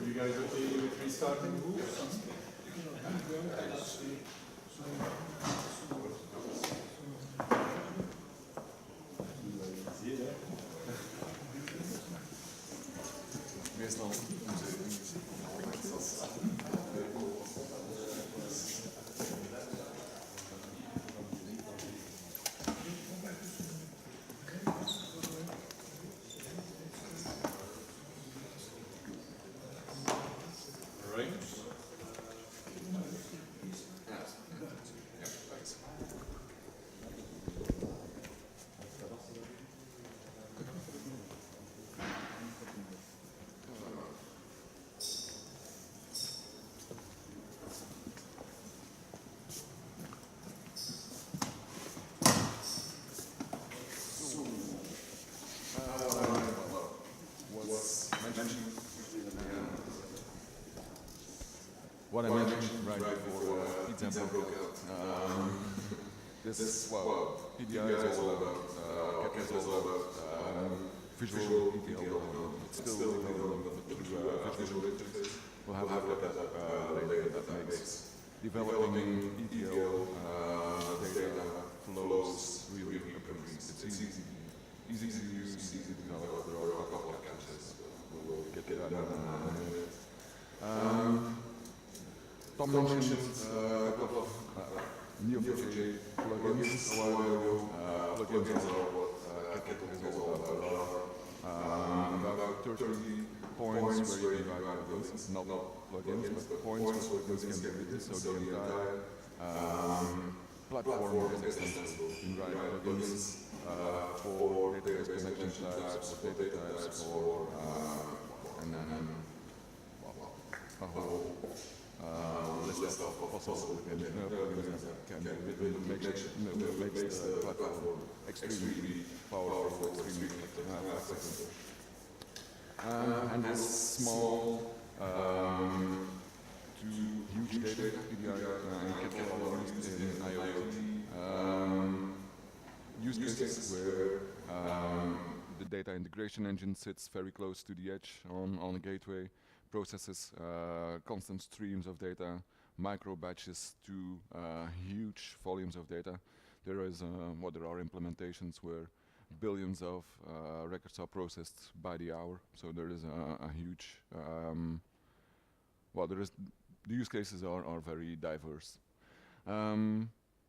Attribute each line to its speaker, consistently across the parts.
Speaker 1: you guys okay with restarting?
Speaker 2: Meestal what I mentioned right before pizza broke out. This, well, PDI is all about, Kettle is all about visual ETL. It's still developing through visual interface. We'll have a look at that later. That makes developing ETL data flows really improves. It's easy to use, easy to develop. There are a couple of catches. We'll get to that in a minute. Tom mentioned a couple of Neo4j plugins a while ago. Plugins are what Kettle is all about. About 30 points where you can write plugins, not plugins, but points where plugins can be written, so the entire platform is extensible. You can write plugins for database connection types, for data types, and then a whole list of possible plugins that can be written, makes the platform extremely powerful, extremely flexible. And this small to huge data and Kettle used in IoT use cases where the data integration engine sits very close to the edge on a gateway, processes constant streams of data, micro batches to huge volumes of data. There are implementations where billions of records are processed by the hour. So there is a huge, the use cases are very diverse.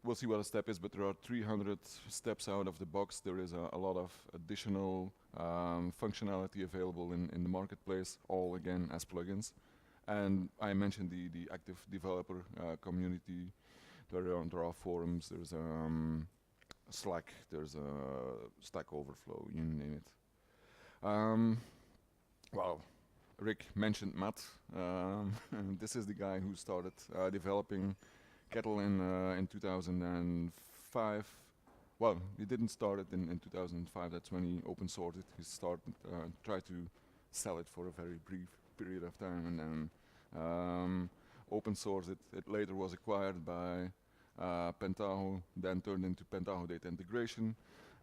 Speaker 2: We'll see what a step is, but there are 300 steps out of the box. There is a lot of additional functionality available in the marketplace, all again as plugins. And I mentioned the active developer community. There are forums, there's Slack, there's Stack Overflow, you name it. Well, Rick mentioned Matt. This is the guy who started developing Kettle in 2005. Well, he didn't start it in 2005. That's when he open sourced it. He started tried to sell it for a very brief period of time, and then open sourced it. It later was acquired by Pentaho, then turned into Pentaho Data Integration.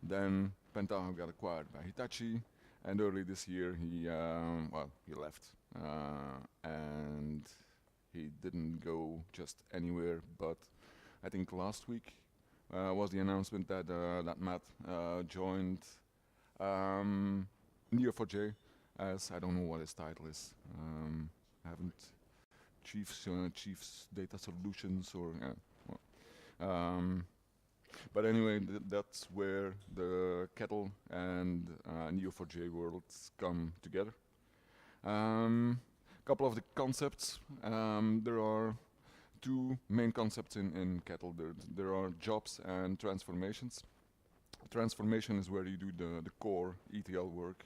Speaker 2: Then Pentaho got acquired by Hitachi, and early this year he left, and he didn't go just anywhere. But I think last week was the announcement that that Matt joined Neo4j as, I don't know what his title is. I haven't Chiefs Data Solutions or but anyway, that's where the Kettle and Neo4j worlds come together. Couple of the concepts. There are two main concepts in Kettle. There are jobs and transformations. Transformation is where you do the core ETL work,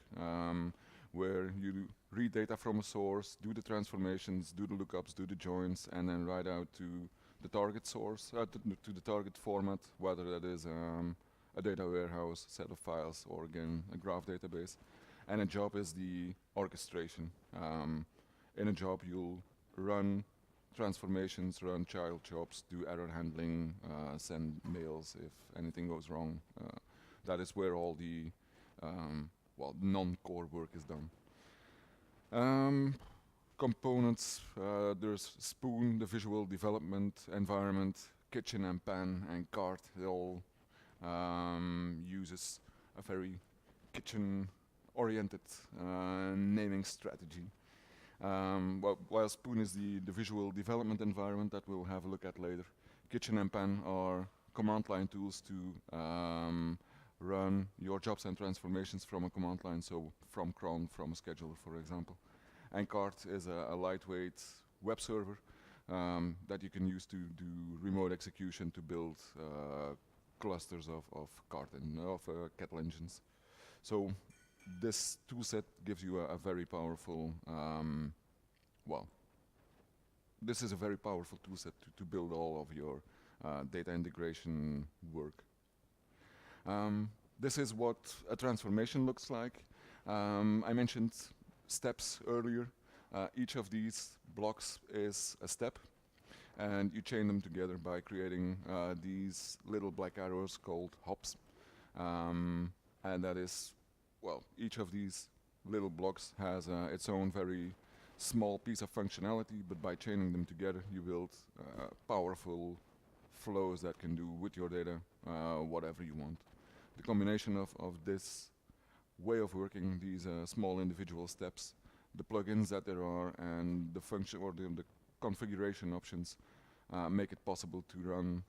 Speaker 2: where you read data from a source, do the transformations, do the lookups, do the joins, and then write out to the target source, to the target format, whether that is a data warehouse, set of files, or again a graph database. And a job is the orchestration. In a job, you'll run transformations, run child jobs, do error handling, send mails if anything goes wrong. That is where all the non-core work is done. components, there's Spoon, the visual development environment, Kitchen and Pan, and Cart. It all uses a very kitchen-oriented naming strategy. While Spoon is the visual development environment that we'll have a look at later, Kitchen and Pan are command line tools to run your jobs and transformations from a command line, so from cron, from a scheduler, for example. And Cart is a lightweight web server that you can use to do remote execution to build clusters of kettle engines. So this toolset gives you a very powerful, this is a very powerful toolset to build all of your data integration work. This is what a transformation looks like. I mentioned steps earlier. Each of these blocks is a step, and you chain them together by creating these little black arrows called hops. And that is, each of these little blocks has its own very small piece of functionality, but by chaining them together, you build powerful flows that can do with your data whatever you want. The combination of this way of working, these small individual steps, the plugins that there are, and the function or the configuration options make it possible to run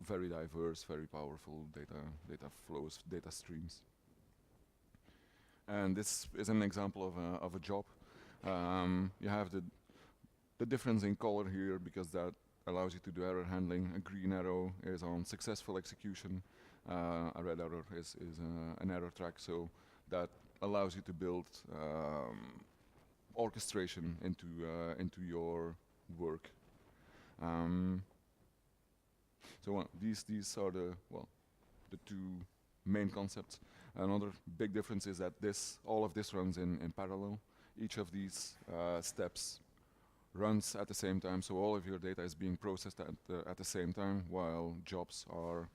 Speaker 2: very diverse, very powerful data flows, data streams. And this is an example of a job. You have the difference in color here because that allows you to do error handling. A green arrow is on successful execution. A red arrow is an error track, so that allows you to build orchestration into your work. These are the two main concepts. Another big difference is that all of this runs in parallel. Each of these steps runs at the same time, so all of your data is being processed at the same time, while jobs are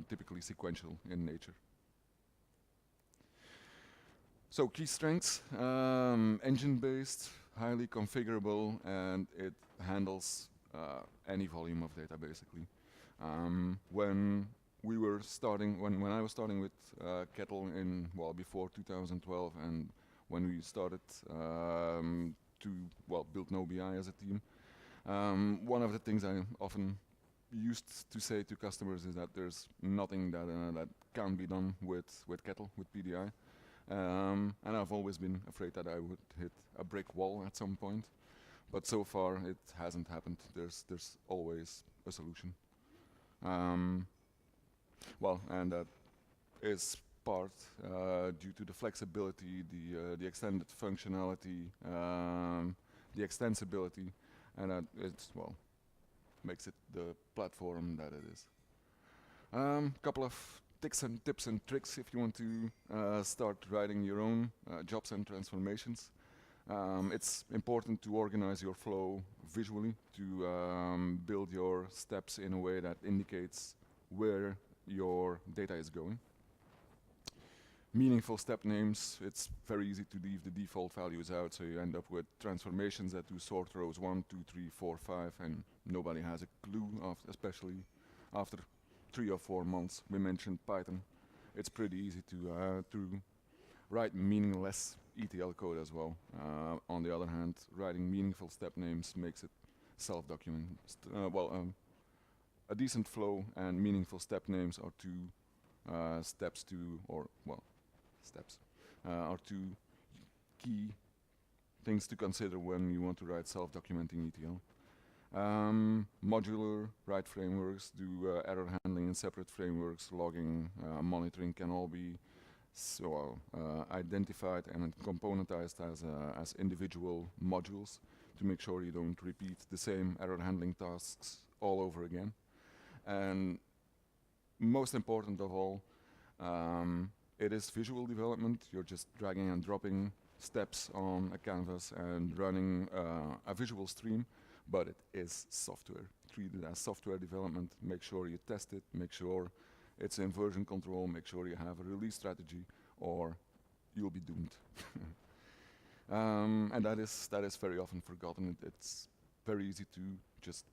Speaker 2: typically sequential in nature. So key strengths, engine-based, highly configurable, and it handles any volume of data basically. When I was starting with Kettle before 2012, and when we started to build NoBI as a team, one of the things I often used to say to customers is that there's nothing that can be done with Kettle, with PDI. And I've always been afraid that I would hit a brick wall at some point, but so far it hasn't happened. There's always a solution. And that is part due to the flexibility, the extended functionality, the extensibility, and that makes it the platform that it is. Couple of tips and tricks if you want to start writing your own jobs and transformations. It's important to organize your flow visually, to build your steps in a way that indicates where your data is going. Meaningful step names, it's very easy to leave the default values out, so you end up with transformations that do sort rows 1, 2, 3, 4, 5, and nobody has a clue, especially after 3 or 4 months. We mentioned Python. It's pretty easy to write meaningless ETL code as well. On the other hand, writing meaningful step names makes it self-document. A decent flow and meaningful step names are are two key things to consider when you want to write self-documenting ETL. Modular, write frameworks, do error handling in separate frameworks, logging, monitoring can all be identified and componentized as individual modules to make sure you don't repeat the same error handling tasks all over again. And most important of all, it is visual development. You're just dragging and dropping steps on a canvas and running a visual stream, but it is software. Treat it as software development. Make sure you test it, make sure it's in version control, make sure you have a release strategy, or you'll be doomed. And that is very often forgotten. It's very easy to just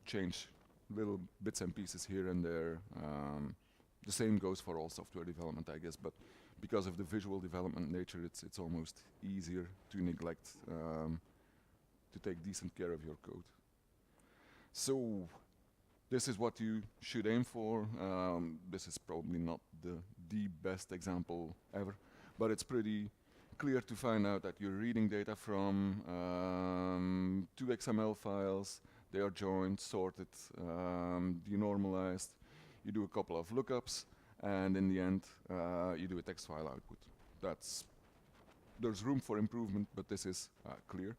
Speaker 2: change little bits and pieces here and there. The same goes for all software development, I guess, but because of the visual development nature, it's almost easier to neglect to take decent care of your code. So this is what you should aim for. This is probably not the best example ever, but it's pretty clear to find out that you're reading data from two XML files. They are joined, sorted, denormalized. You do a couple of lookups, and in the end, you do a text file output. There's room for improvement, but this is clear.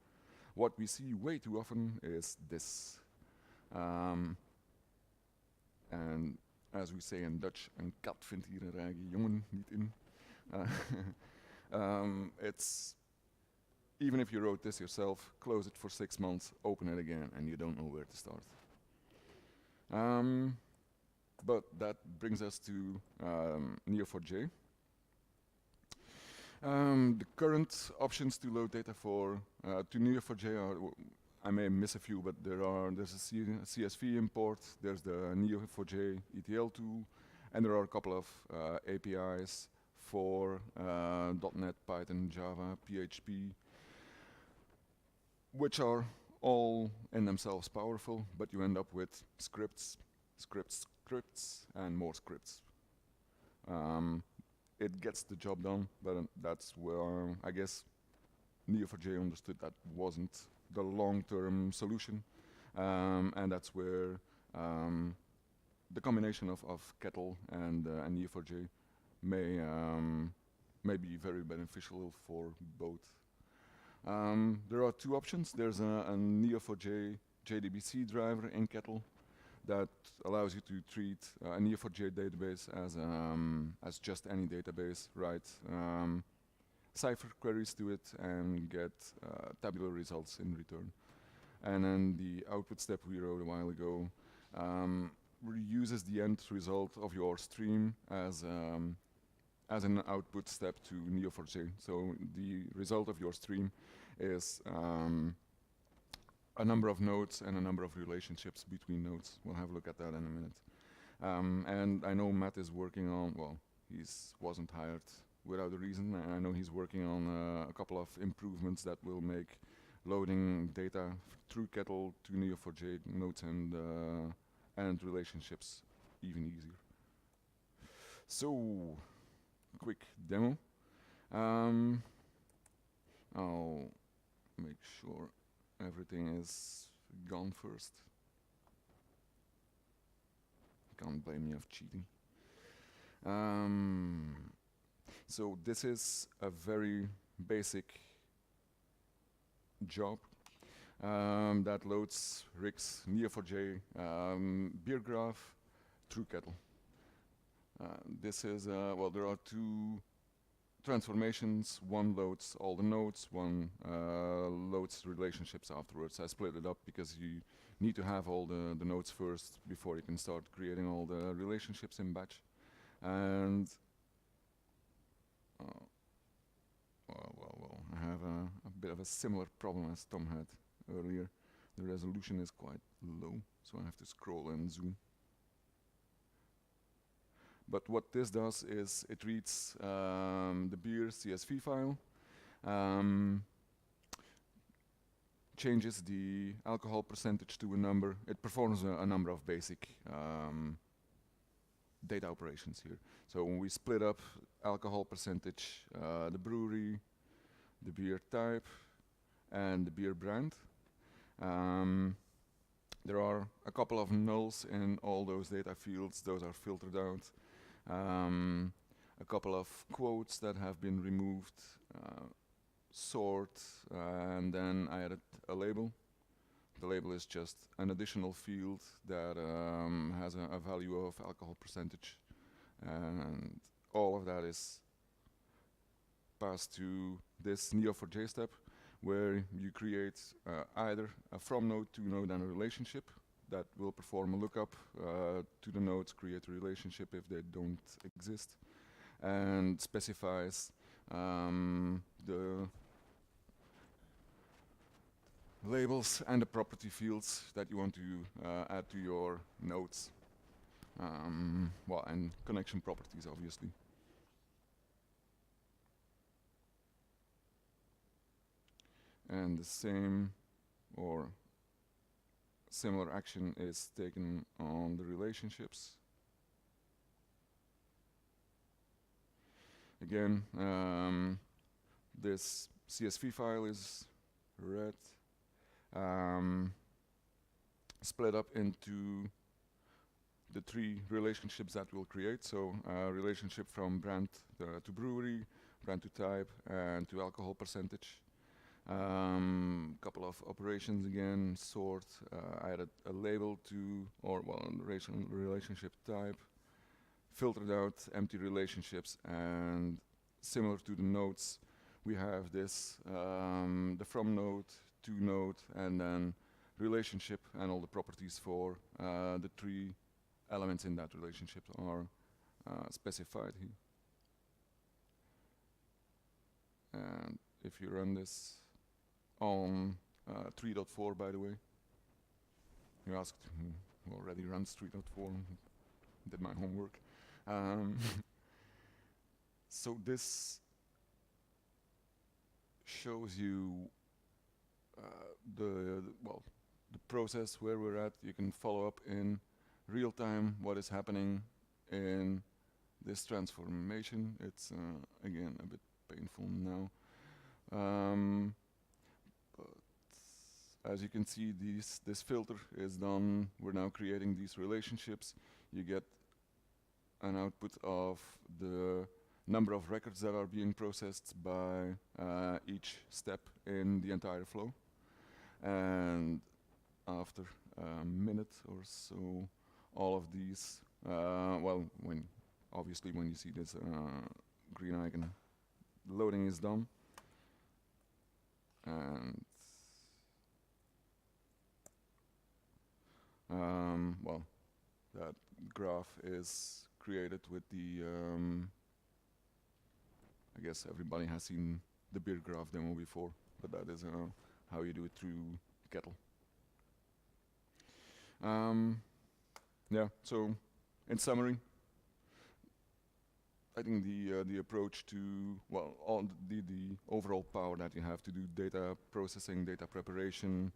Speaker 2: What we see way too often is this. And as we say in Dutch, een kat vindt hier een rage jongen niet in. It's even if you wrote this yourself, close it for 6 months, open it again, and you don't know where to start. But that brings us to Neo4j. The current options to load data to Neo4j are, I may miss a few, but there's a CSV import, there's the Neo4j ETL tool, and there are a couple of APIs for .NET, Python, Java, PHP, which are all in themselves powerful, but you end up with scripts, and more scripts. It gets the job done, but that's where I guess Neo4j understood that wasn't the long-term solution, and that's where the combination of Kettle and Neo4j may be very beneficial for both. There are two options. There's a Neo4j JDBC driver in Kettle that allows you to treat a Neo4j database as just any database, write Cypher queries to it, and get tabular results in return. And then the output step we wrote a while ago reuses the end result of your stream as an output step to Neo4j. So the result of your stream is a number of nodes and a number of relationships between nodes. We'll have a look at that in a minute. And I know Matt is working on, well, he wasn't hired without a reason. I know he's working on a couple of improvements that will make loading data through Kettle to Neo4j nodes and relationships even easier. So, quick demo. I'll make sure everything is gone first. Can't blame me of cheating. So this is a very basic job that loads Rick's Neo4j beer graph through Kettle. This is, well, there are two transformations. One loads all the nodes, one loads relationships afterwards. I split it up because you need to have all the nodes first before you can start creating all the relationships in batch. And well, I have a bit of a similar problem as Tom had earlier. The resolution is quite low, so I have to scroll and zoom. But what this does is it reads the beer CSV file, changes the alcohol percentage to a number. It performs a number of basic data operations here. So when we split up alcohol percentage, the brewery, the beer type, and the beer brand, there are a couple of nulls in all those data fields. Those are filtered out. A couple of quotes that have been removed, sort, and then I added a label. The label is just an additional field that has a value of alcohol percentage, and all of that is passed to this Neo4j step, where you create either a from node, to node, and a relationship that will perform a lookup to the nodes, create a relationship if they don't exist, and specifies the labels and the property fields that you want to add to your nodes. Well, and connection properties, obviously. And the same or similar action is taken on the relationships. Again, this CSV file is read, split up into the three relationships that we'll create. So relationship from brand to brewery, brand to type, and to alcohol percentage. Couple of operations again, sort, added a label to, or well, relationship type, filtered out empty relationships, and similar to the nodes, we have this, the from node, to node, and then relationship, and all the properties for the three elements in that relationship are specified here. And if you run this on 3.4, by the way, you asked who already runs 3.4, did my homework. So this shows you the process where we're at. You can follow up in real time what is happening in this transformation. It's again a bit painful now. But as you can see, this filter is done. We're now creating these relationships. You get an output of the number of records that are being processed by each step in the entire flow. And after a minute or so, all of these, well, obviously when you see this green icon, loading is done. And well, that graph is created with the, I guess everybody has seen the beer graph demo before, but that is how you do it through Kettle. Yeah, so in summary, I think the approach to, well, all the overall power that you have to do data processing, data preparation,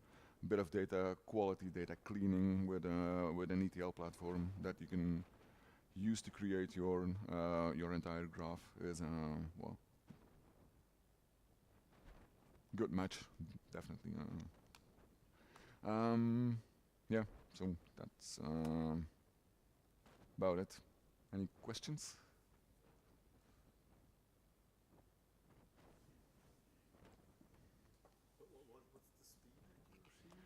Speaker 2: bit of data quality, data cleaning with an ETL platform that you can use to create your entire graph is well, good match, definitely. Yeah, so that's about it. Any questions?
Speaker 1: What's the speed that you're seeing?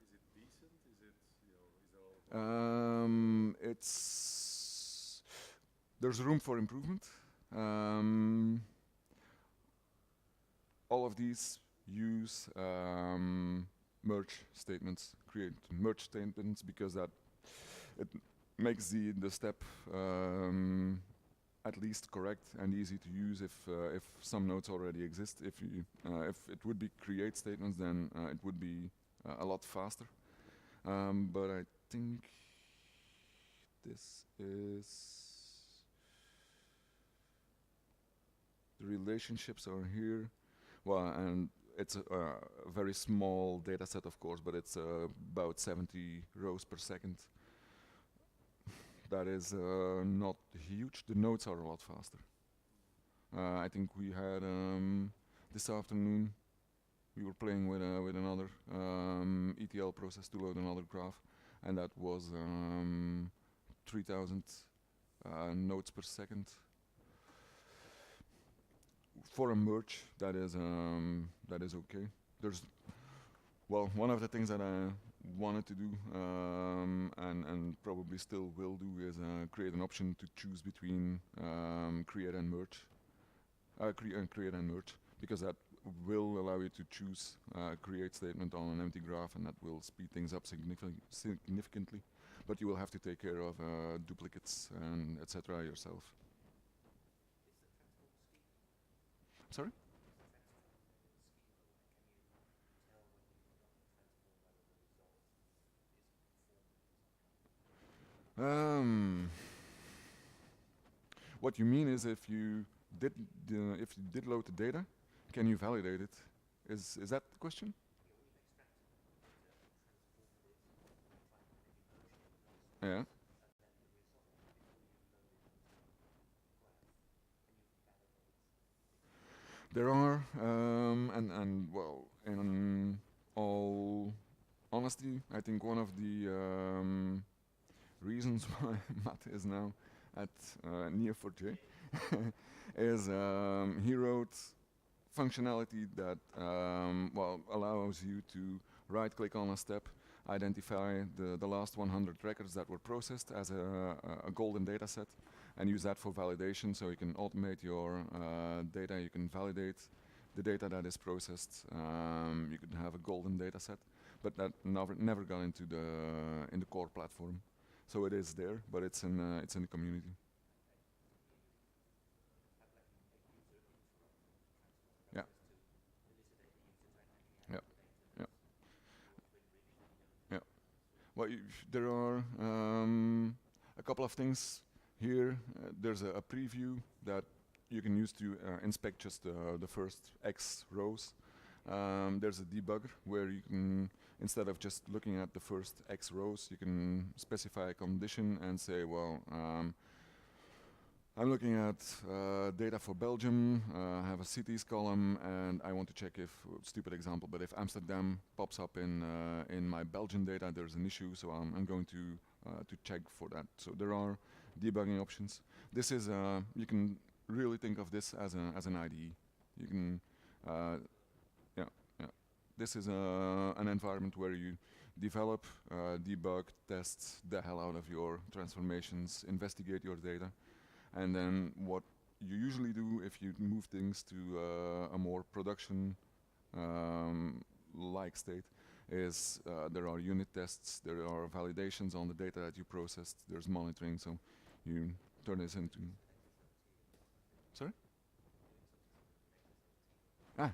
Speaker 1: Is it decent? Is it, you know, is it all?
Speaker 2: There's room for improvement. All of these use merge statements, create merge statements, because that it makes the step at least correct and easy to use if some nodes already exist. If it would be create statements, then it would be a lot faster. But I think this is, the relationships are here. Well, and it's a very small data set, of course, but it's about 70 rows per second. That is not huge. The nodes are a lot faster. I think we had this afternoon, we were playing with another ETL process to load another graph, and that was 3,000 nodes per second. For a merge, that is okay. There's, well, one of the things that I wanted to do and probably still will do is create an option to choose between create and merge, create and merge, because that will allow you to choose create statement on an empty graph, and that will speed things up significantly. But you will have to take care of duplicates and etc. yourself. Sorry? Um, what you mean is did if you did load the data, can you validate it? Is that the question? Yeah. There are, and well, in all honesty, I think one of the reasons why Matt is now at Neo4j is he wrote functionality that well allows you to right-click on a step, identify the last 100 records that were processed as a golden data set, and use that for validation. So you can automate your data, you can validate the data that is processed. You can have a golden data set, but that never got into the core platform. So it is there, but it's in the community. Yeah. Yeah. Yeah. Yeah. Well, there are a couple of things here. There's a preview that you can use to inspect just the first X rows. There's a debugger where you can, instead of just looking at the first X rows, you can specify a condition and say, well, I'm looking at data for Belgium, I have a cities column, and I want to check if, stupid example, but if Amsterdam pops up in my Belgian data, there's an issue, so I'm going to check for that. So there are debugging options. This is, you can really think of this as an IDE. You can, yeah, yeah. This is an environment where you develop, debug, test the hell out of your transformations, investigate your data. And then what you usually do if you move things to a more production like state is there are unit tests, there are validations on the data that you processed, there's monitoring, so you turn this into... Sorry? Ah,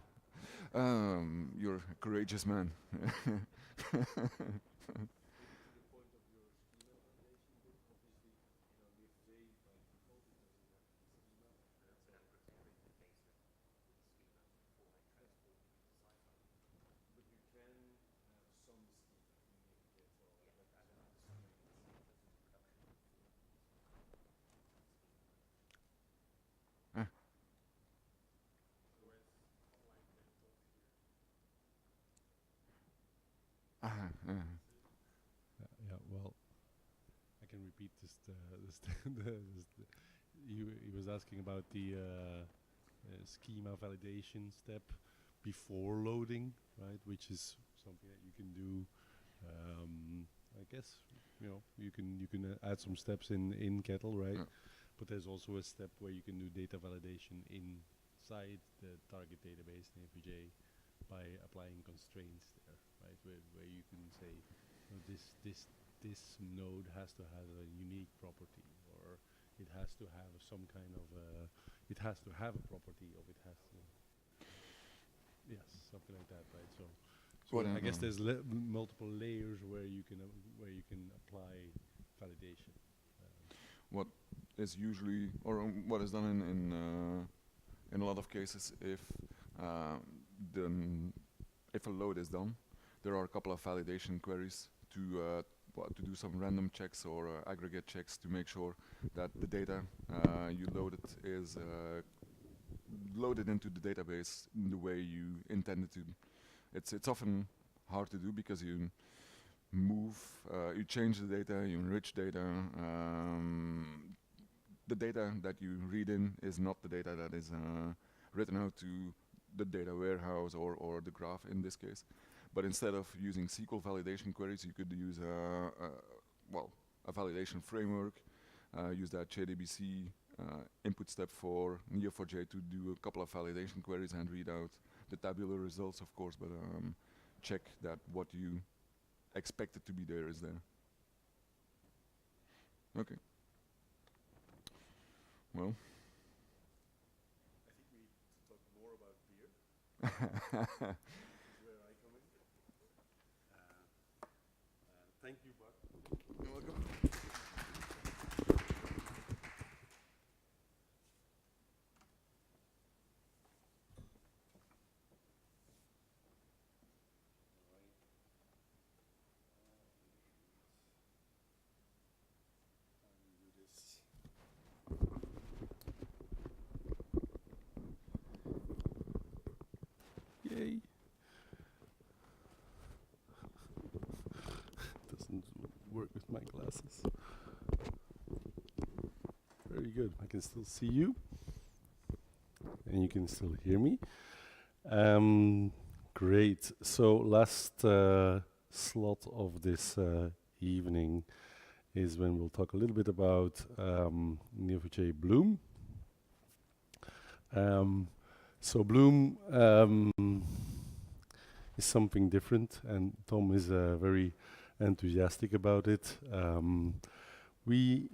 Speaker 2: you're a courageous man. Ah, ah, ah.
Speaker 3: Yeah, well, I can repeat this. He was asking about the schema validation step before loading, right? Which is something that you can do. I guess you can add some steps in Kettle, right?
Speaker 2: Yeah.
Speaker 3: But there's also a step where you can do data validation inside the target database Neo4j by applying constraints there, right? Where you can say this node has to have a unique property, or it has to have some kind of it has to have a property of it has to, yes, something like that, right? So I guess there's multiple layers where you can apply validation.
Speaker 2: What is usually, or what is done in a lot of cases, if if a load is done, there are a couple of validation queries to to do some random checks or aggregate checks to make sure that the data you loaded is loaded into the database in the way you intended to. It's often hard to do because you move, you change the data, you enrich data. The data that you read in is not the data that is written out to the data warehouse or the graph in this case. But instead of using SQL validation queries, you could use a validation framework, use that JDBC input step for Neo4j to do a couple of validation queries and read out the tabular results, of course, but check that what you expected to be there is there. Okay. Well.
Speaker 1: I think we need to talk more about beer. This is where I come in. Thank you, Bart.
Speaker 2: You're welcome.
Speaker 3: Yay. Doesn't work with my glasses. Very good. I can still see you. And you can still hear me. Great. So last slot of this evening is when we'll talk a little bit about Neo4j Bloom. So Bloom is something different, and Tom is very enthusiastic about it. We,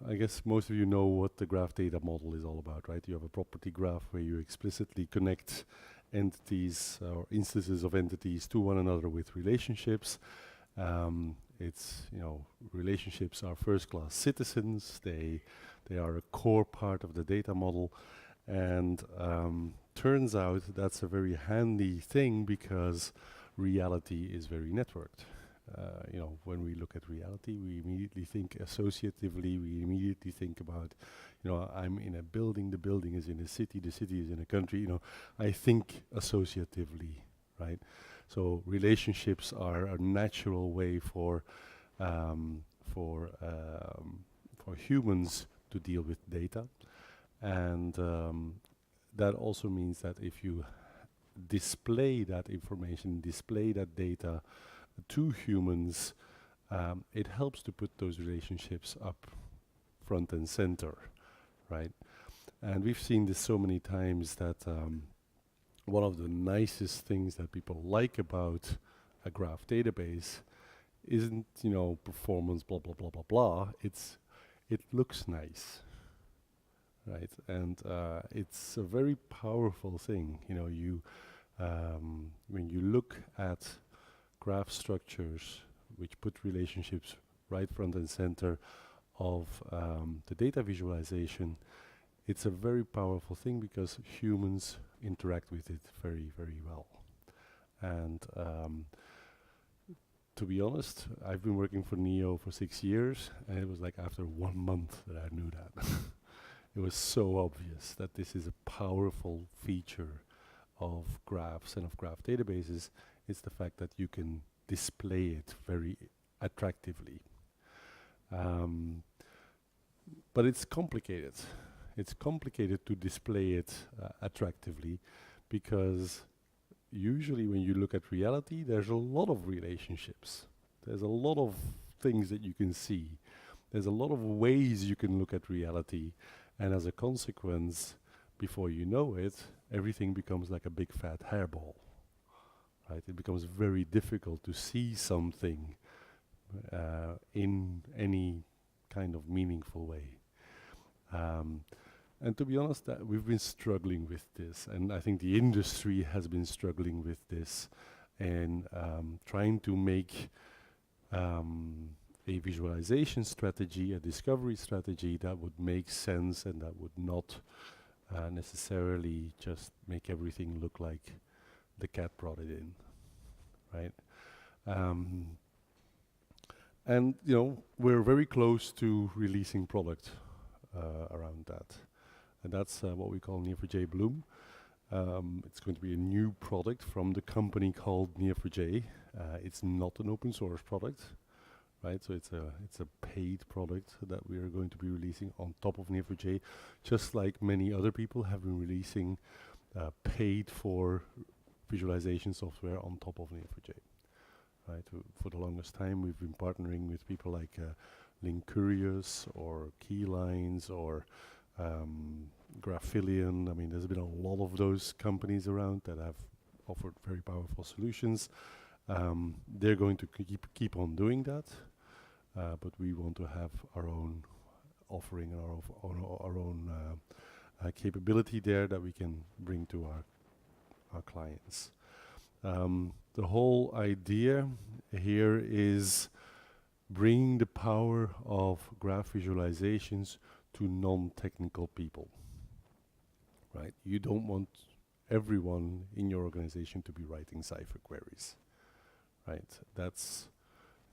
Speaker 3: I guess most of you know what the graph data model is all about, right? You have a property graph where you explicitly connect entities or instances of entities to one another with relationships. Relationships are first-class citizens. They are a core part of the data model, and turns out that's a very handy thing because reality is very networked. When we look at reality, we immediately think associatively. We immediately think about, I'm in a building. The building is in a city. The city is in a country. I think associatively, right? So relationships are a natural way for humans to deal with data, and that also means that if you display that information, display that data to humans, it helps to put those relationships up front and center, right? And we've seen this so many times that one of the nicest things that people like about a graph database isn't, performance, blah, blah, blah, blah, blah. It looks nice, right? And it's a very powerful thing. When you look at graph structures which put relationships right front and center of the data visualization, it's a very powerful thing because humans interact with it very, very well. And to be honest, I've been working for Neo for 6 years, and it was like after 1 month that I knew that. It was so obvious that this is a powerful feature of graphs and of graph databases. It's the fact that you can display it very attractively. But it's complicated. It's complicated to display it attractively because usually when you look at reality, there's a lot of relationships. There's a lot of things that you can see. There's a lot of ways you can look at reality, and as a consequence, before you know it, everything becomes like a big fat hairball, right? It becomes very difficult to see something in any kind of meaningful way. And to be honest, we've been struggling with this, and I think the industry has been struggling with this, and trying to make a visualization strategy, a discovery strategy that would make sense and that would not necessarily just make everything look like the cat brought it in, right? And we're very close to releasing product around that. And that's what we call Neo4j Bloom. It's going to be a new product from the company called Neo4j. It's not an open source product, right? So it's a paid product that we are going to be releasing on top of Neo4j, just like many other people have been releasing paid for visualization software on top of Neo4j. Right? For the longest time, we've been partnering with people like Linkurious or Keylines or Graphilion. I mean, there's been a lot of those companies around that have offered very powerful solutions. They're going to keep on doing that, but we want to have our own offering and our own capability there that we can bring to our clients. The whole idea here is bringing the power of graph visualizations to non-technical people, right? You don't want everyone in your organization to be writing Cypher queries, right? It's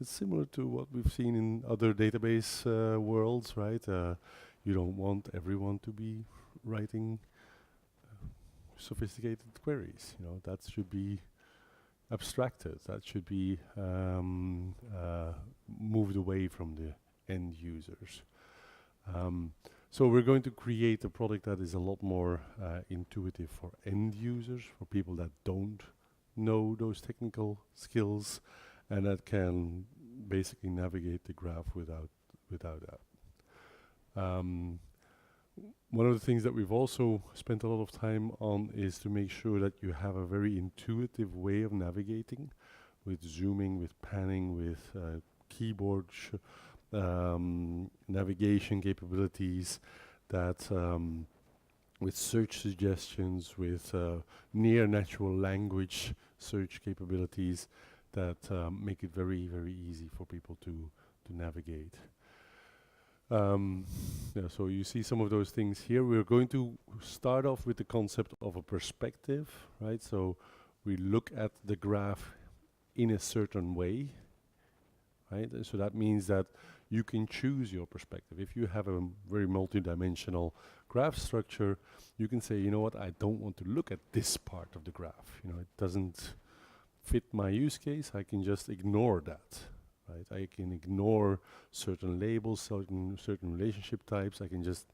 Speaker 3: similar to what we've seen in other database worlds, right? You don't want everyone to be writing sophisticated queries. That should be abstracted. That should be moved away from the end users. So we're going to create a product that is a lot more intuitive for end users, for people that don't know those technical skills, and that can basically navigate the graph without that. One of the things that we've also spent a lot of time on is to make sure that you have a very intuitive way of navigating, with zooming, with panning, with keyboard navigation capabilities, that with search suggestions, with near natural language search capabilities that make it very, very easy for people to navigate. So you see some of those things here. We're going to start off with the concept of a perspective, right? So we look at the graph in a certain way, right? So that means that you can choose your perspective. If you have a very multidimensional graph structure, you can say, you know what, I don't want to look at this part of the graph. It doesn't fit my use case. I can just ignore that. Right? I can ignore certain labels, certain relationship types. I can just,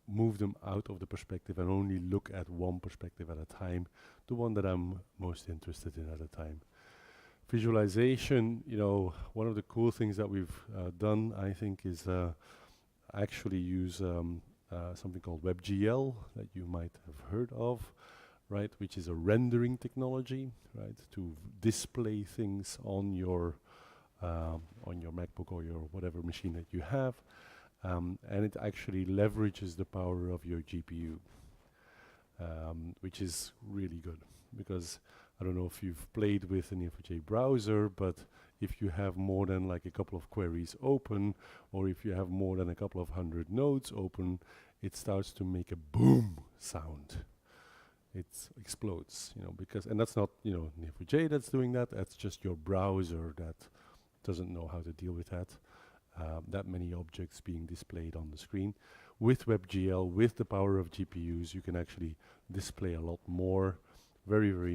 Speaker 3: move them out of the perspective and only look at one perspective at a time, the one that I'm most interested in at a time. Visualization, one of the cool things that we've done, I think, is actually use something called WebGL that you might have heard of, right, which is a rendering technology, right, to display things on your MacBook or your whatever machine that you have, and it actually leverages the power of your GPU, which is really good, because I don't know if you've played with an Neo4j browser, but if you have more than like a couple of queries open, or if you have more than a couple of hundred nodes open, it starts to make a boom sound. It explodes, and that's not, Neo4j that's doing that. That's just your browser that doesn't know how to deal with that. That many objects being displayed on the screen. With WebGL, with the power of GPUs, you can actually display a lot more, very, very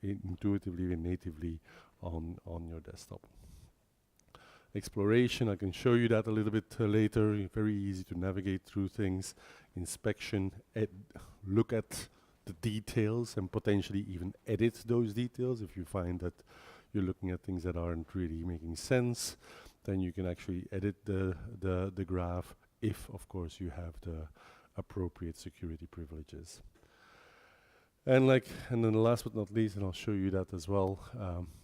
Speaker 3: intuitively and natively on your desktop. Exploration, I can show you that a little bit later. Very easy to navigate through things. Inspection, look at the details and potentially even edit those details. If you find that you're looking at things that aren't really making sense, then you can actually edit the graph if, of course, you have the appropriate security privileges. And then last but not least, and I'll show you that as well,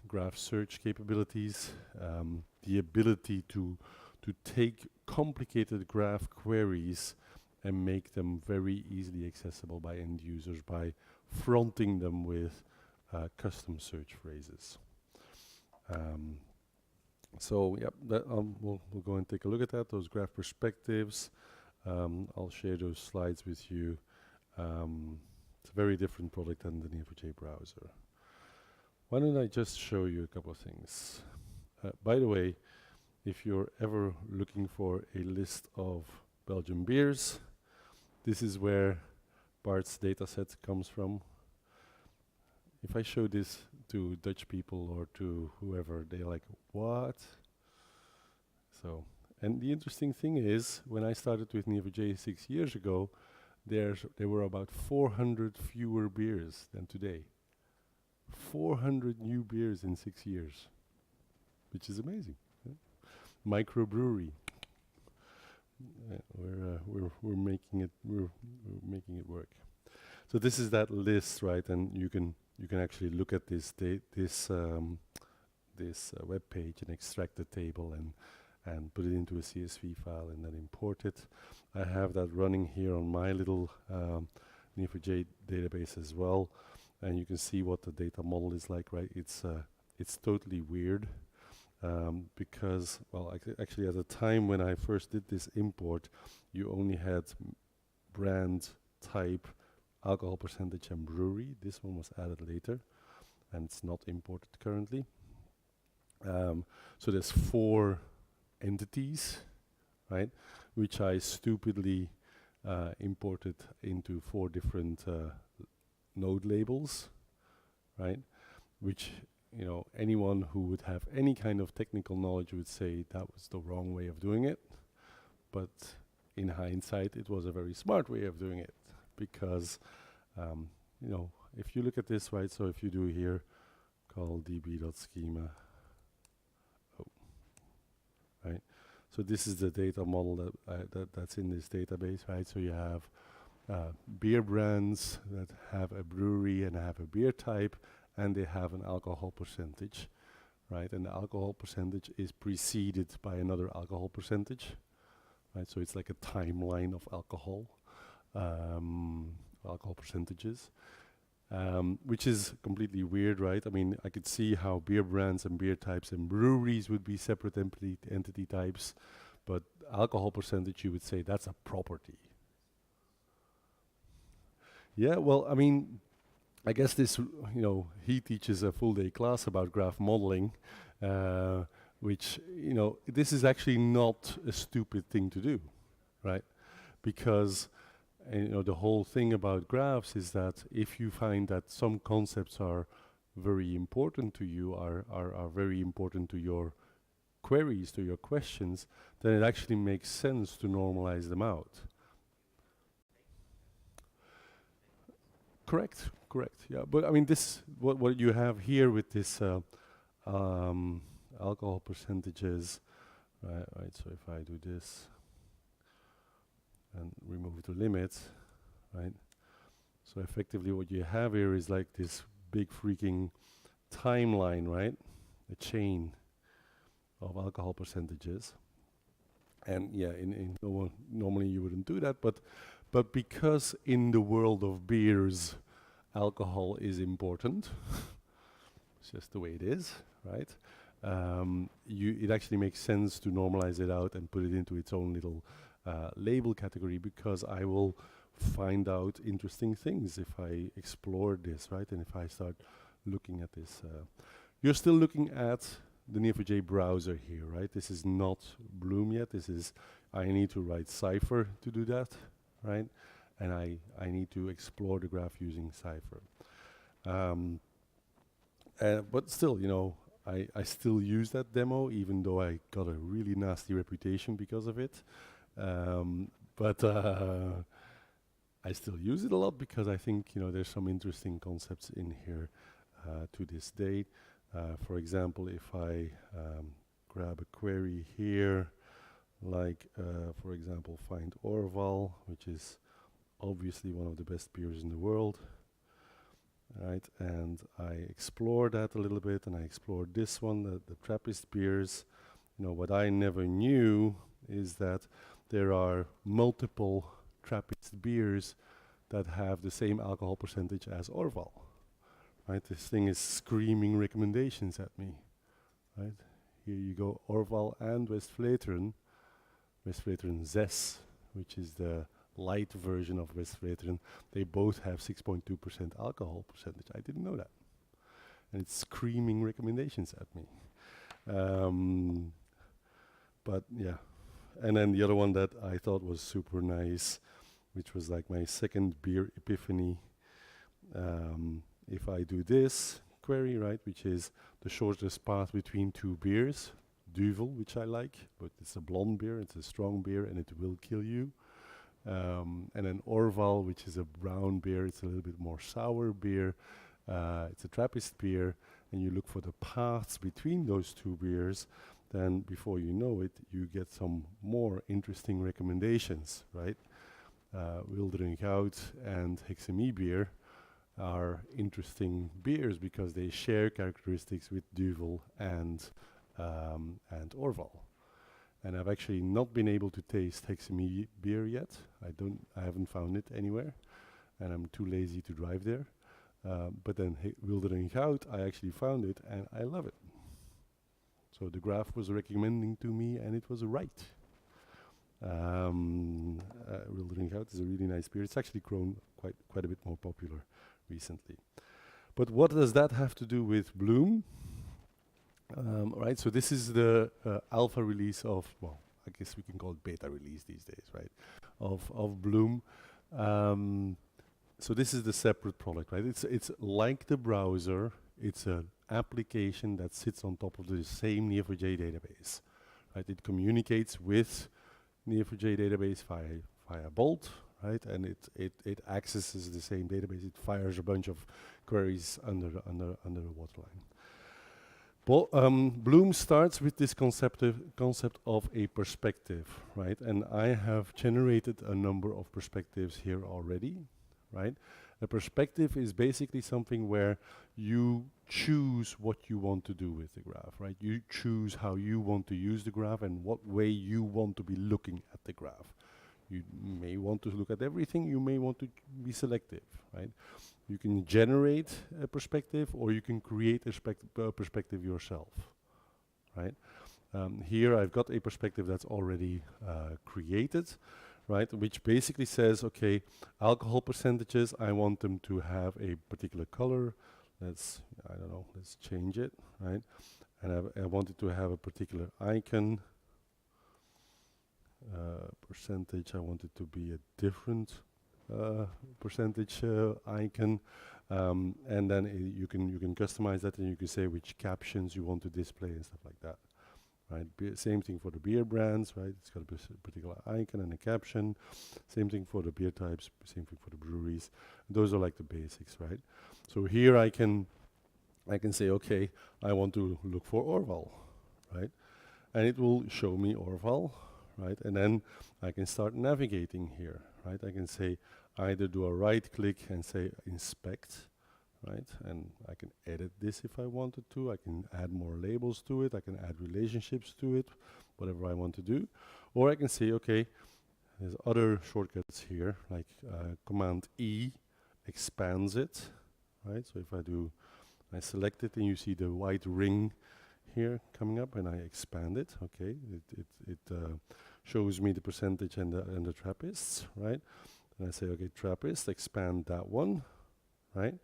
Speaker 3: graph search capabilities, the ability to take complicated graph queries and make them very easily accessible by end users by fronting them with custom search phrases. So yep, we'll go and take a look at that, those graph perspectives. I'll share those slides with you. It's a very different product than the Neo4j browser. Why don't I just show you a couple of things? By the way, if you're ever looking for a list of Belgian beers, this is where Bart's dataset comes from. If I show this to Dutch people or to whoever, they're like, what? So, and the interesting thing is, when I started with Neo4j 6 years ago, there were about 400 fewer beers than today. 400 new beers in 6 years, which is amazing. Yeah? Microbrewery. We're making it work. So this is that list, right? And you can actually look at this web page and extract the table and put it into a CSV file and then import it. I have that running here on my little Neo4j database as well, and you can see what the data model is like, right? It's totally weird because, well, actually at the time when I first did this import, you only had brand, type, alcohol percentage, and brewery. This one was added later, and it's not imported currently. So there's 4 entities, right, which I stupidly imported into 4 different node labels, right? Which, you know, anyone who would have any kind of technical knowledge would say that was the wrong way of doing it. But in hindsight, it was a very smart way of doing it, because, you know, if you look at this, right, so if you do here, call db.schema, right? So this is the data model that's in this database, right? So you have beer brands that have a brewery and have a beer type, and they have an alcohol percentage, right? And the alcohol percentage is preceded by another alcohol percentage, right? So it's like a timeline of alcohol, alcohol percentages, which is completely weird, right? I mean, I could see how beer brands and beer types and breweries would be separate entity types, but alcohol percentage, you would say that's a property. Yeah, well, I mean, I guess this, you know, he teaches a full day class about graph modeling, which, you know, this is actually not a stupid thing to do, right? Because, you know, the whole thing about graphs is that if you find that some concepts are very important to you, are very important to your queries, to your questions, then it actually makes sense to normalize them out. Correct, yeah. But I mean, this, what you have here with this alcohol percentages, right? So if I do this and remove the limits, right? So effectively what you have here is like this big freaking timeline, right? A chain of alcohol percentages. And yeah, normally you wouldn't do that, but because in the world of beers, alcohol is important, it's just the way it is, right? It actually makes sense to normalize it out and put it into its own little label category, because I will find out interesting things if I explore this, right? And if I start looking at this. You're still looking at the Neo4j browser here, right? This is not Bloom yet. This is, I need to write Cypher to do that, right? And I need to explore the graph using Cypher. But still, you know, I still use that demo, even though I got a really nasty reputation because of it. But I still use it a lot because I think, you know, there's some interesting concepts in here to this day. For example, if I grab a query here, like, for example, find Orval, which is obviously one of the best beers in the world, right? And I explore that a little bit, and I explored this one, the Trappist beers. You know, what I never knew is that there are multiple Trappist beers that have the same alcohol percentage as Orval, right? This thing is screaming recommendations at me, right? Here you go, Orval and Westvleteren Zes, which is the light version of Westvleteren. They both have 6.2% alcohol percentage. I didn't know that. And it's screaming recommendations at me. But yeah. And then the other one that I thought was super nice, which was like my second beer epiphany. If I do this query, right, which is the shortest path between two beers, Duvel, which I like, but it's a blonde beer, it's a strong beer, and it will kill you. And then Orval, which is a brown beer, it's a little bit more sour beer. It's a Trappist beer, and you look for the paths between those two beers, then before you know it, you get some more interesting recommendations, right? Wildering and Hexamie beer are interesting beers because they share characteristics with Duvel and Orval. And I've actually not been able to taste Hexamie beer yet. I haven't found it anywhere, and I'm too lazy to drive there. But then Wildering I actually found it, and I love it. So the graph was recommending to me, and it was right. Wildering is a really nice beer. It's actually grown quite a bit more popular recently. But what does that have to do with Bloom? Right, so this is the alpha release of, well, I guess we can call it beta release these days, right? Of Bloom. So this is the separate product, right? It's like the browser. It's an application that sits on top of the same Neo4j database, right? It communicates with Neo4j database via Bolt, right? And it accesses the same database. It fires a bunch of queries under the waterline. Bloom starts with this concept of a perspective, right? And I have generated a number of perspectives here already, right? A perspective is basically something where you choose what you want to do with the graph, right? You choose how you want to use the graph and what way you want to be looking at the graph. You may want to look at everything, you may want to be selective, right? You can generate a perspective or you can create a perspective yourself, right? Here I've got a perspective that's already created, right? Which basically says, okay, alcohol percentages, I want them to have a particular color. Let's change it, right? And I want it to have a particular icon. Percentage, I want it to be a different percentage icon, and then you can customize that, and you can say which captions you want to display and stuff like that, right? Same thing for the beer brands, right? It's got a particular icon and a caption. Same thing for the beer types. Same thing for the breweries. Those are like the basics, right? So here I can say, okay, I want to look for Orval, right? And it will show me Orval, right? And then I can start navigating here, right? I can say either do a right click and say inspect, right? And I can edit this if I wanted to. I can add more labels to it. I can add relationships to it, whatever I want to do. Or I can say, okay, there's other shortcuts here, like Command E expands it, right? So if I select it and you see the white ring here coming up and I expand it, okay, it shows me the percentage and the Trappists, right? And I say, okay, Trappist, expand that one, right?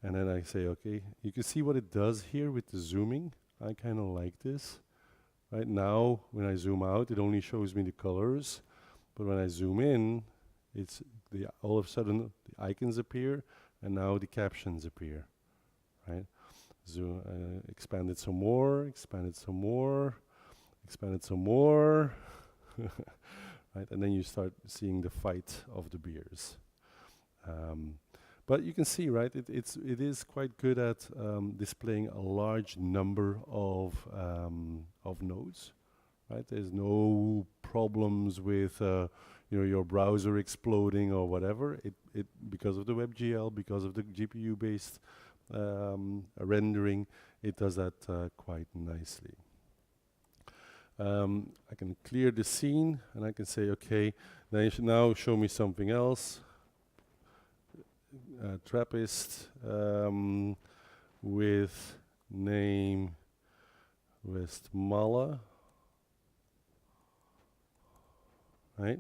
Speaker 3: And then I say, okay, you can see what it does here with the zooming. I kind of like this. Right now, when I zoom out, it only shows me the colors. But when I zoom in, all of a sudden the icons appear, and now the captions appear, right? Expand it some more, expand it some more, expand it some more, right? And then you start seeing the fight of the beers. But you can see, right, it is quite good at displaying a large number of nodes, right? There's no problems with your browser exploding or whatever. It because of the WebGL, because of the GPU-based rendering, it does that quite nicely. I can clear the scene and I can say, okay, then you should now show me something else. Trappist with name Westmalle, right?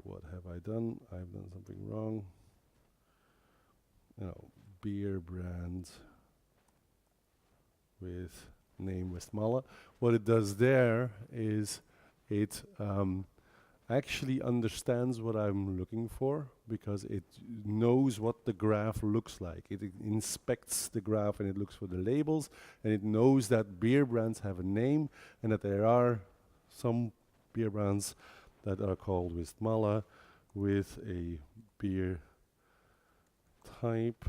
Speaker 3: What have I done? I've done something wrong. Beer brand with name Westmalle. What it does there is it actually understands what I'm looking for, because it knows what the graph looks like. It inspects the graph and it looks for the labels, and it knows that beer brands have a name and that there are some beer brands that are called Westmalle with a beer type,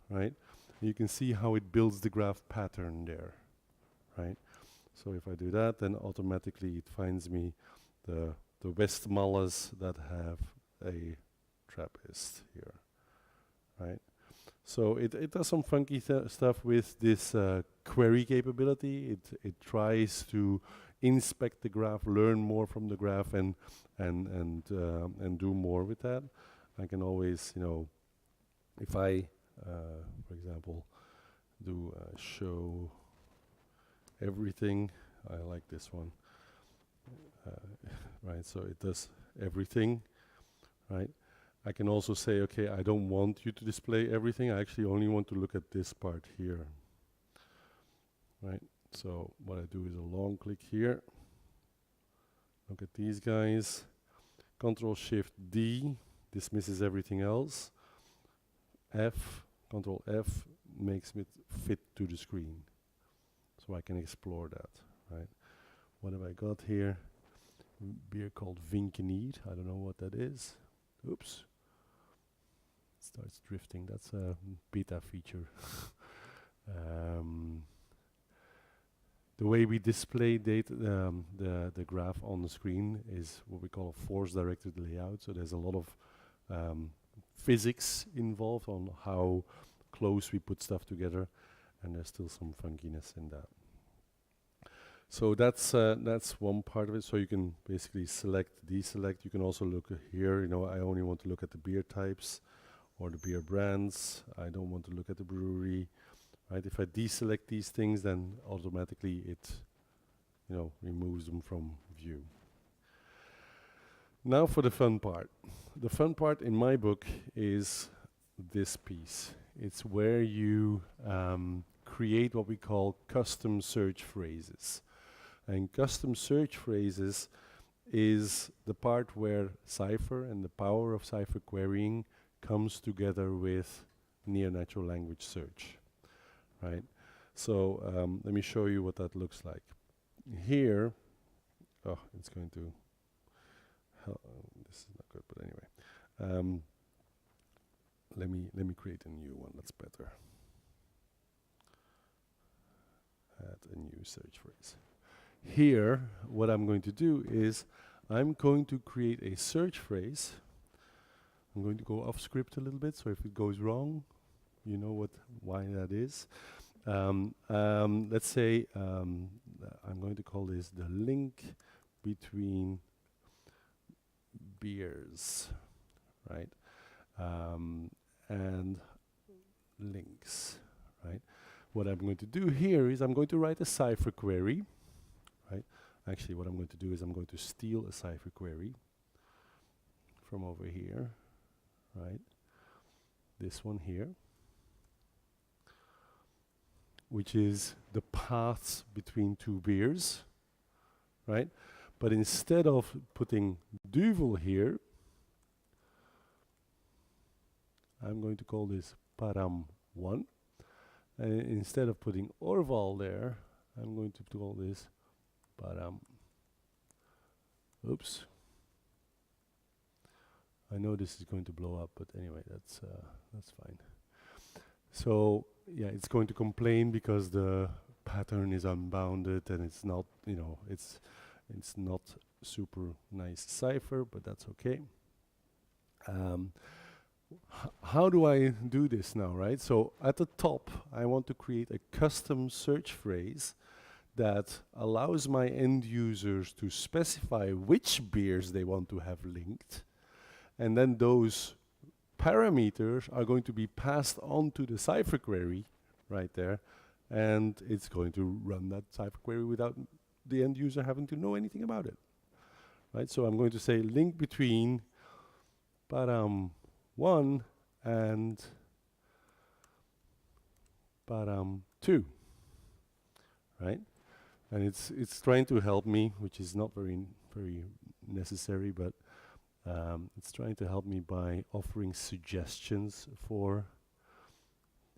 Speaker 3: right? You can see how it builds the graph pattern there, right? So if I do that, then automatically it finds me the Westmalles that have a Trappist here, right? So it does some funky stuff with this query capability. It tries to inspect the graph, learn more from the graph, and do more with that. I can always, if I, for example, do show everything, I like this one. Right, so it does everything, right? I can also say, okay, I don't want you to display everything. I actually only want to look at this part here, right? So what I do is a long click here. Look at these guys. Control Shift D dismisses everything else. F, Control F makes it fit to the screen. So I can explore that, right? What have I got here? Beer called Vinkenier. I don't know what that is. Oops. It starts drifting. That's a beta feature. The way we display data, the graph on the screen is what we call a force-directed layout. So there's a lot of physics involved on how close we put stuff together, and there's still some funkiness in that. So that's one part of it. So you can basically select, deselect. You can also look here. You know, I only want to look at the beer types or the beer brands. I don't want to look at the brewery. Right? If I deselect these things, then automatically it, you know, removes them from view. Now for the fun part. The fun part in my book is this piece. It's where you create what we call custom search phrases. And custom search phrases is the part where Cypher and the power of Cypher querying comes together with near natural language search. Right? So let me show you what that looks like. Here, oh, it's going to help. This is not good, but anyway. Let me create a new one. That's better. Add a new search phrase. Here, what I'm going to do is I'm going to create a search phrase. I'm going to go off script a little bit, so if it goes wrong, you know why that is. Let's say I'm going to call this the link between beers, right? And links, right? What I'm going to do here is I'm going to write a Cypher query, right? Actually, what I'm going to do is I'm going to steal a Cypher query from over here, right? This one here, which is the paths between two beers, right? But instead of putting duvel here, I'm going to call this param1. And instead of putting Orval there, I'm going to call this param. Oops. I know this is going to blow up, but anyway, that's fine. So yeah, it's going to complain because the pattern is unbounded and it's not, you know, it's not super nice cipher, but that's okay. How do I do this now, right? So at the top, I want to create a custom search phrase that allows my end users to specify which beers they want to have linked. And then those parameters are going to be passed on to the Cypher query right there. And it's going to run that Cypher query without the end user having to know anything about it. Right? So I'm going to say link between param1 and param2. Right? And it's trying to help me, which is not very necessary, but it's trying to help me by offering suggestions for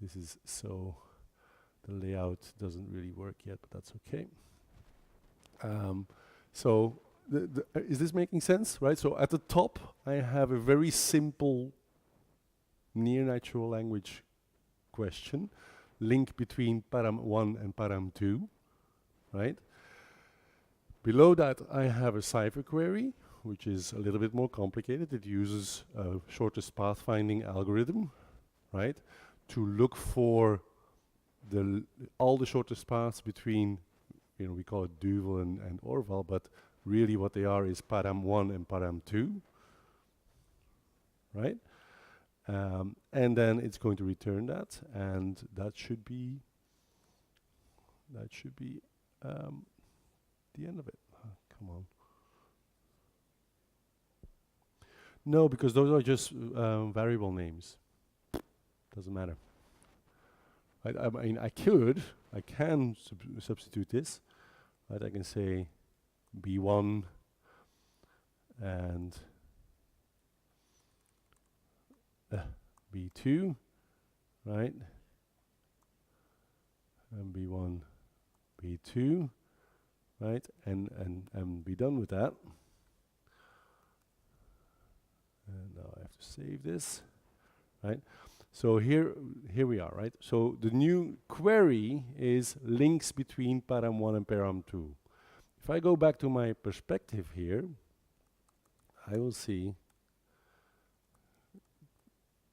Speaker 3: this is so the layout doesn't really work yet, but that's okay. So is this making sense, right? So at the top, I have a very simple near natural language question, link between param1 and param2, right? Below that, I have a Cypher query, which is a little bit more complicated. It uses a shortest path finding algorithm, right, to look for all the shortest paths between, you know, we call it duvel and Orval, but really what they are is param1 and param2, right? And then it's going to return that, and that should be the end of it. Come on. No, because those are just variable names. Doesn't matter. Right? I mean, I can substitute this. Right? I can say B1 and B2, right? And B1, B2, right? And be done with that. And now I have to save this, right? So here we are, right? So the new query is links between param 1 and param 2. If I go back to my perspective here, I will see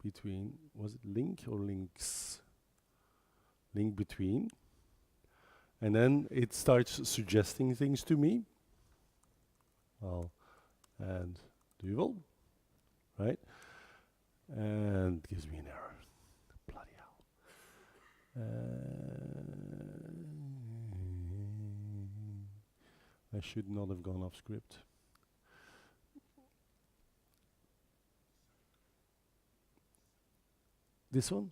Speaker 3: between, was it link or links? Link between. And then it starts suggesting things to me. Well, and duvel, right? And gives me an error. Bloody hell. I should not have gone off script. This one?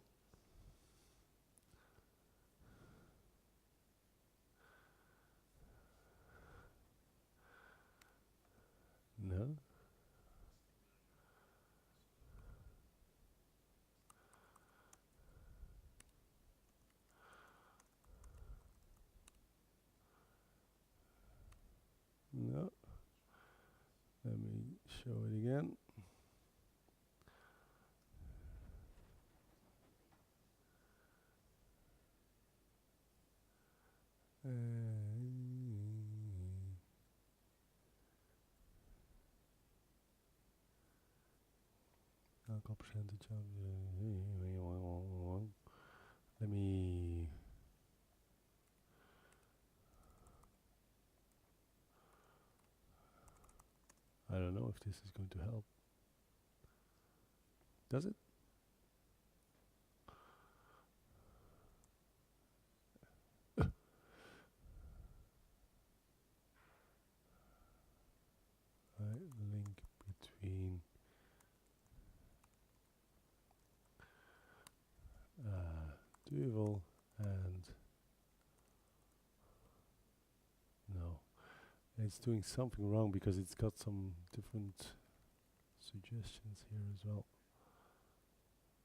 Speaker 3: No. No. Let me show it again. Alcohol percentage of let me I don't know if this is going to help. Does it? Link between dual and no. It's doing something wrong because it's got some different suggestions here as well.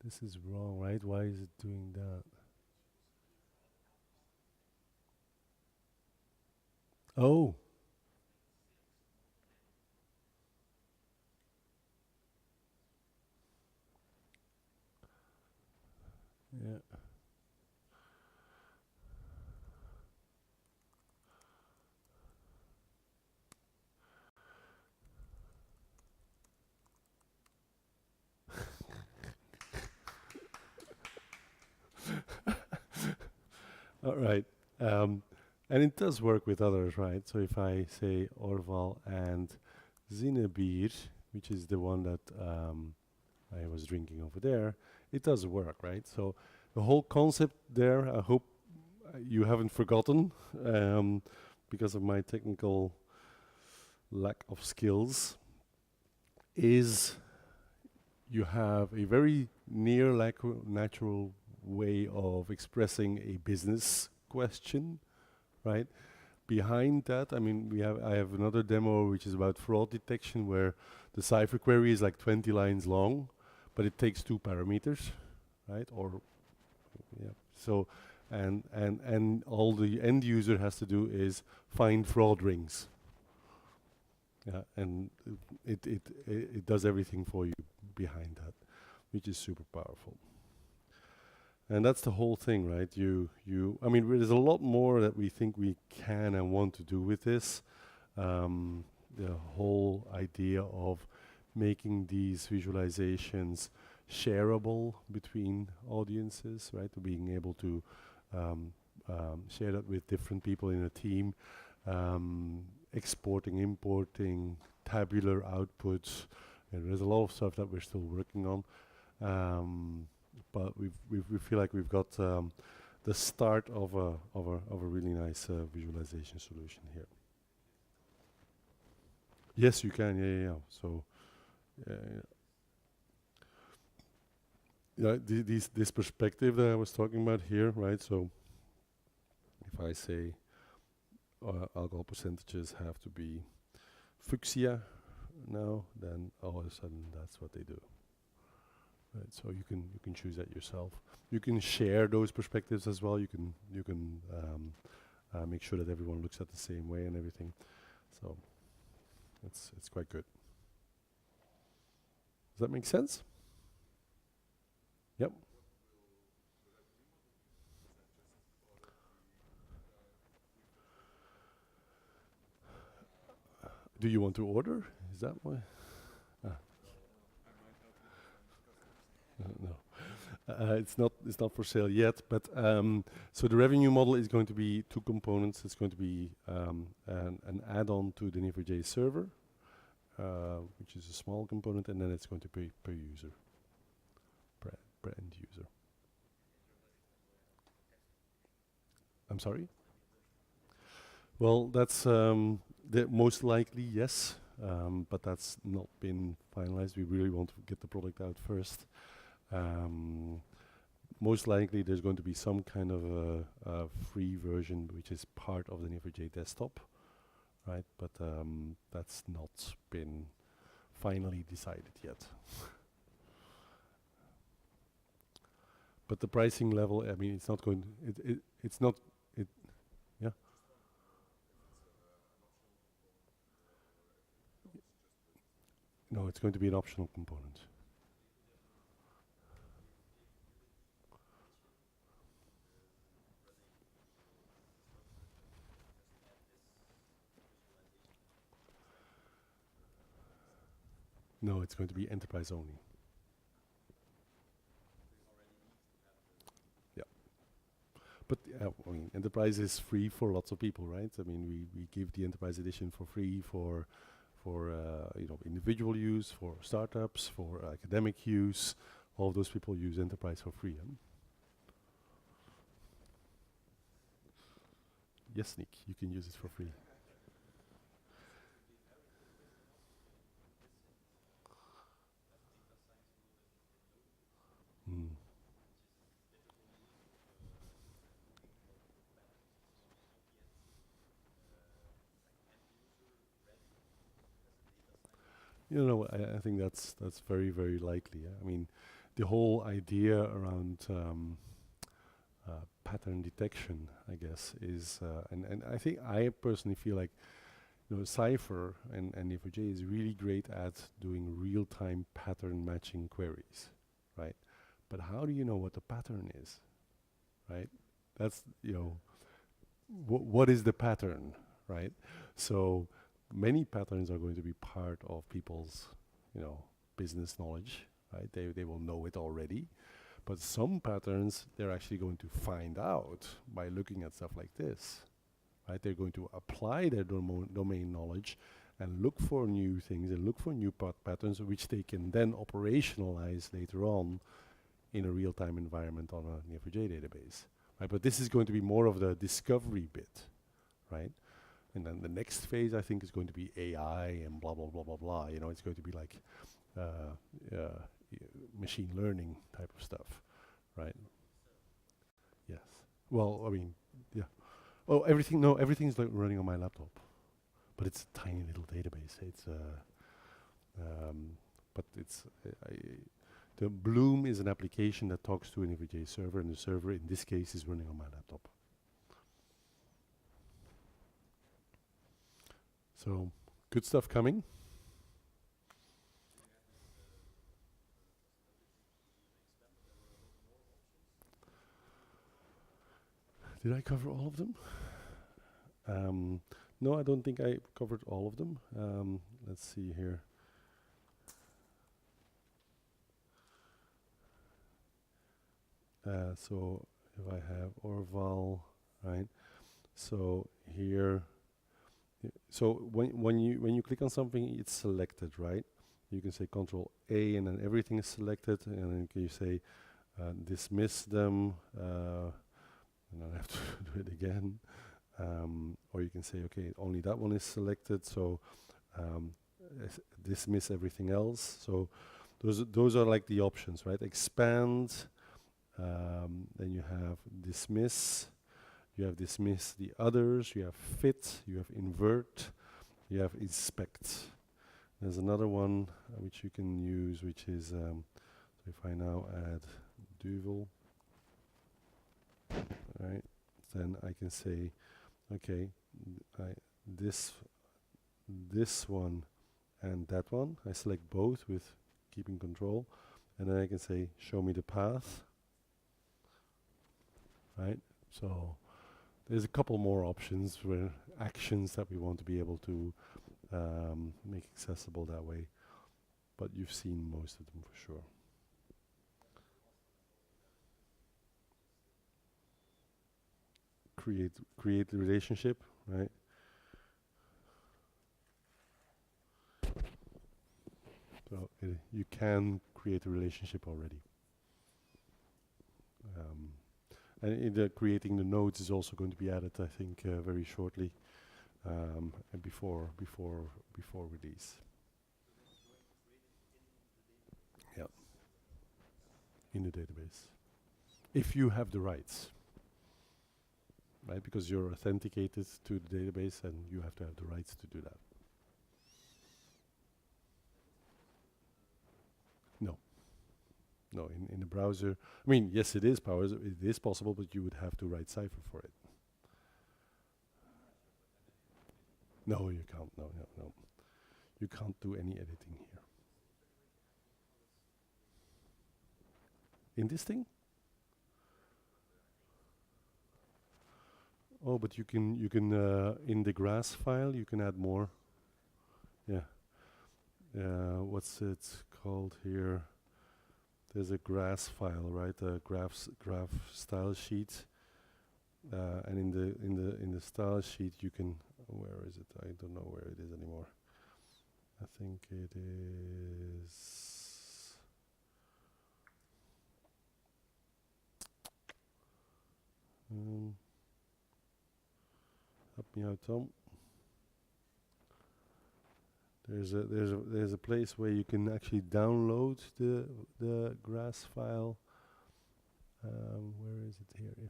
Speaker 3: This is wrong, right? Why is it doing that? Oh. Yeah. All right. And it does work with others, right? So if I say Orval and Zinebier, which is the one that I was drinking over there, it does work, right? So the whole concept there, I hope you haven't forgotten because of my technical lack of skills, is you have a very near natural way of expressing a business question, right? Behind that, I mean, I have another demo which is about fraud detection where the cipher query is like 20 lines long, but it takes 2 parameters, right? Or yeah. So and all the end user has to do is find fraud rings. Yeah, and it does everything for you behind that, which is super powerful. And that's the whole thing, right? I mean, there's a lot more that we think we can and want to do with this. The whole idea of making these visualizations shareable between audiences, right? To being able to share that with different people in a team, exporting, importing, tabular outputs. And there's a lot of stuff that we're still working on. But we feel like we've got the start of a really nice visualization solution here. Yes, you can. Yeah. So,
Speaker 4: yeah, this perspective that I was talking about here, right? So if I say alcohol percentages have to be fuchsia now, then all of a sudden that's what they do. Right, so you can choose that yourself. You can share those perspectives as well. You can make sure that everyone looks at the same way and everything. So it's quite good. Does that make sense? Yep. Do you want to order? Is that why? Ah. No. It's not for sale yet, but so the revenue model is going to be two components. It's going to be an add-on to the Neo4j server, which is a small component, and then it's going to be per user, per end user. I'm sorry? Well, that's the most likely yes, but that's not been finalized. We really want to get the product out first. Most likely there's going to be some kind of a free version which is part of the Neo4j desktop, right? But that's not been finally decided yet. But the pricing level, I mean, it's not going. It's not. It. Yeah. No, it's going to be an optional component. No, it's going to be enterprise only. Yeah. But I mean, enterprise is free for lots of people, right? I mean, we give the enterprise edition for free for individual use, for startups, for academic use. All those people use enterprise for free. Yes, Nick, you can use it for free. Mm. I think that's very, very likely. Yeah? I mean, the whole idea around pattern detection, I guess, is and I think I personally feel like Cypher and Neo4j is really great at doing real-time pattern matching queries, right? But how do you know what the pattern is, right? That's what is the pattern, right? So many patterns are going to be part of people's, business knowledge, right? They will know it already. But some patterns, they're actually going to find out by looking at stuff like this, right? They're going to apply their domain knowledge and look for new things and look for new patterns, which they can then operationalize later on in a real-time environment on a Neo4j database, right? But this is going to be more of the discovery bit, right? And then the next phase, I think, is going to be AI and blah, blah, blah, blah, blah. It's going to be like machine learning type of stuff, right? Yes. Well, I mean, yeah. Oh, everything's like running on my laptop, but it's a tiny little database. But the Bloom is an application that talks to an Neo4j server, and the server in this case is running on my laptop. So, good stuff coming. Did I cover all of them? No, I don't think I covered all of them. Let's see here. So if I have Orval, right? So here, so when you click on something, it's selected, right? You can say Control A, and then everything is selected, and then you say dismiss them, and then I have to do it again. Or you can say, okay, only that one is selected, so dismiss everything else. So Those are like the options, right? Expand, then you have dismiss, you have dismiss the others, you have fit, you have invert, you have inspect. There's another one which you can use, which is, so if I now add duvel, right, then I can say, okay, this one and that one, I select both with keeping control, and then I can say, show me the path, right? So there's a couple more options where actions that we want to be able to make accessible that way, but you've seen most of them for sure. Create the relationship, right? So you can create a relationship already. And in the creating the nodes is also going to be added, I think, very shortly, and before release. Yeah, in the database, if you have the rights, right? Because you're authenticated to the database, and you have to have the rights to do that. No, in the browser, I mean, yes, it is possible, but you would have to write cipher for it. No, you can't. No. You can't do any editing here. In this thing? Oh, but you can in the grass file you can add more. Yeah. What's it called here? There's a grass file, right? A graph style sheet, and in the style sheet you can. Where is it? I don't know where it is anymore. I think it is. Help me out, Tom. There's a place where you can actually download the grass file. Where is it here?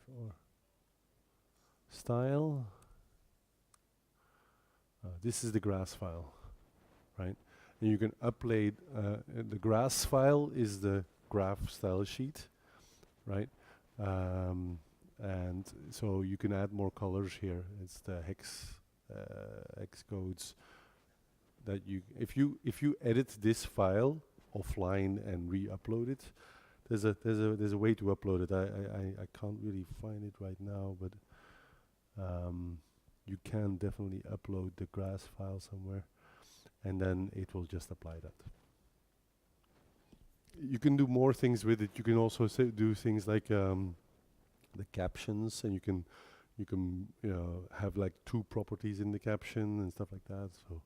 Speaker 4: Style. This is the grass file, right? And you can upload the grass file is the graph style sheet, right? And so you can add more colors here. It's the hex codes. That if you edit this file offline and re-upload it, there's a way to upload it. I can't really find it right now, but you can definitely upload the grass file somewhere, and then it will just apply that. You can do more things with it. You can also do things like the captions, and you can have like 2 properties in the caption and stuff like that. So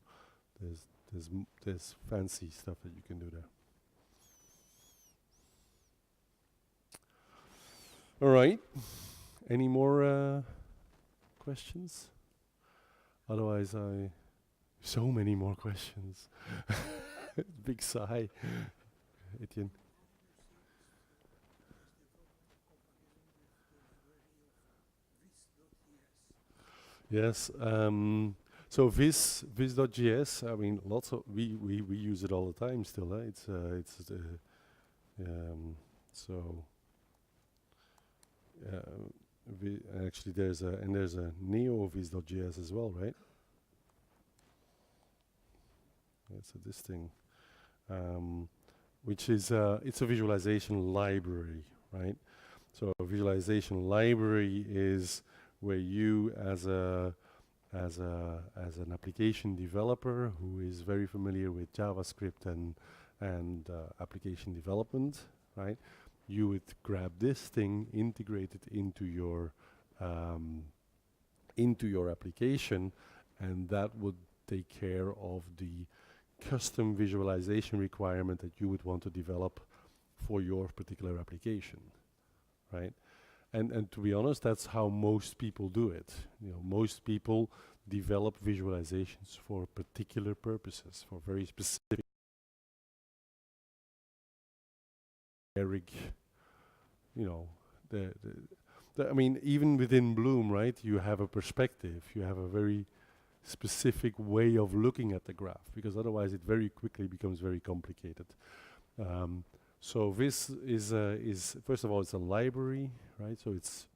Speaker 4: there's fancy stuff that you can do there. All right. Any more questions? Otherwise, so many more questions. Big sigh, Etienne. Yes. So vis.js, I mean, lots of we use it all the time still. Actually there's a Neo4j as well, right? Yeah, so this thing, which is it's a visualization library, right? So a visualization library is where you as an application developer who is very familiar with JavaScript and application development, right? You would grab this thing, integrate it into your application, and that would take care of the custom visualization requirement that you would want to develop for your particular application, right? And to be honest, that's how most people do it. You know, most people develop visualizations for particular purposes, for very specific generic, you know, I mean, even within Bloom, right, you have a perspective, you have a very specific way of looking at the graph, because otherwise it very quickly becomes very complicated. So this is first of all, it's a library, right? So it's